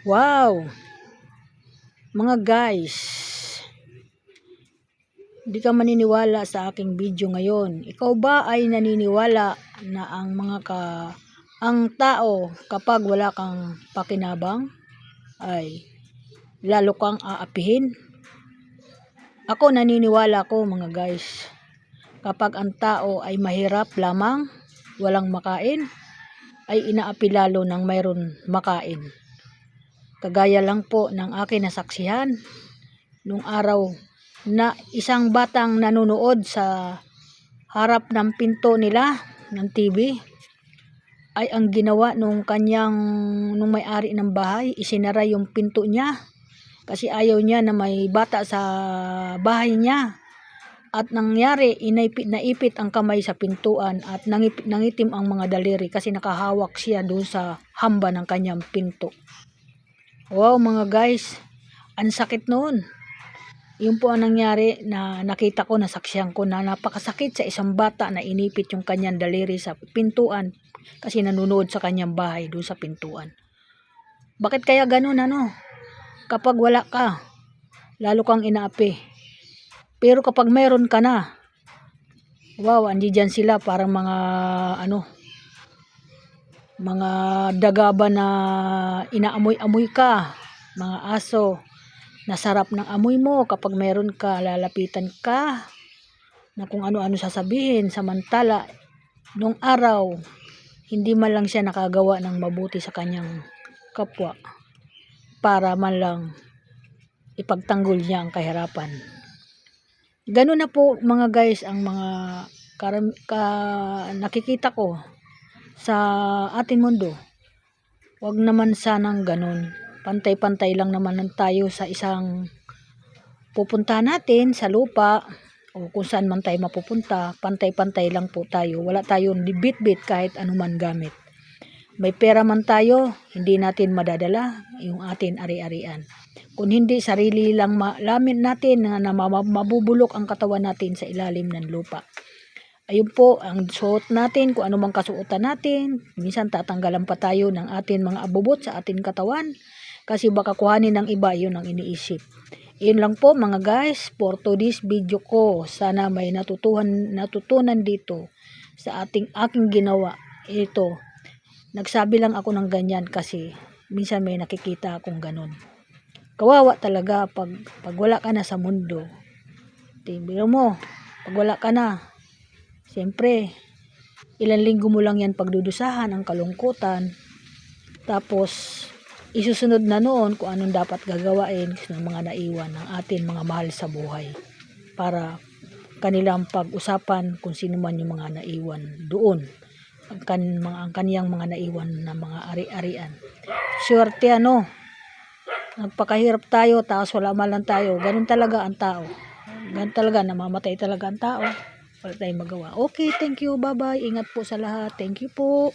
Wow! Mga guys, hindi ka maniniwala sa aking video ngayon. Ikaw ba ay naniniwala na ang tao kapag wala kang pakinabang ay lalo kang aapihin? Ako naniniwala ko mga guys, kapag ang tao ay mahirap lamang, walang makain, ay inaapi lalo ng mayroon makain. Kagaya lang po ng akin nasaksihan nung araw na isang batang nanonood sa harap ng pinto nila ng TV, ay ang ginawa nung may-ari ng bahay, isinara yung pinto niya kasi ayaw niya na may bata sa bahay niya. At nangyari, naipit ang kamay sa pintuan at nangitim ang mga daliri kasi nakahawak siya doon sa hamba ng kanyang pinto. Wow mga guys, ang sakit noon. Yun po ang nangyari na nakita ko, nasaksihan ko na napakasakit sa isang bata na inipit yung kanyang daliri sa pintuan kasi nanonood sa kanyang bahay doon sa pintuan. Bakit kaya ganun Kapag wala ka, lalo kang inaapi. Pero kapag mayroon ka na, wow, andiyan sila parang mga dagaba na inaamoy-amoy ka, mga aso. Nasarap ng amoy mo kapag meron ka, lalapitan ka na kung ano-ano sasabihin. Samantala, nung araw, hindi man lang siya nakagawa ng mabuti sa kanyang kapwa para man lang ipagtanggol niya ang kahirapan. Ganun na po mga guys ang mga nakikita ko sa ating mundo. Wag naman sanang ganun. Pantay-pantay lang naman tayo sa isang pupunta natin sa lupa o kung saan man tayo mapupunta. Pantay-pantay lang po tayo. Wala tayong bit-bit kahit anuman gamit. May pera man tayo, hindi natin madadala yung atin ari-arian. Kung hindi, sarili lang lamin natin na mabubulok ang katawan natin sa ilalim ng lupa. Ayun po, ang suot natin, kung anumang kasuotan natin, minsan tatanggalan pa tayo ng atin mga abubot sa ating katawan. Kasi baka kuhanin ng iba, yun ang iniisip. Yun lang po mga guys, for today's video ko. Sana may natutunan dito sa aking ginawa. Ito. Nagsabi lang ako ng ganyan kasi minsan may nakikita akong ganun. Kawawa talaga pag wala ka na sa mundo. Tingnan mo, pag wala ka na, siyempre, ilang linggo mo lang yan pagdudusahan, ang kalungkutan. Tapos, isusunod na noon kung anong dapat gagawain ng mga naiwan ng atin mga mahal sa buhay. Para kanilang pag-usapan kung sino man yung mga naiwan doon. Ang kaniyang mga naiwan na mga ari-arian. Swerte nagpakahirap tayo, tapos wala man lang tayo. Ganun talaga ang tao. Ganun talaga, namamatay talaga ang tao. Wala tayong magawa. Okay, thank you, bye-bye. Ingat po sa lahat. Thank you po.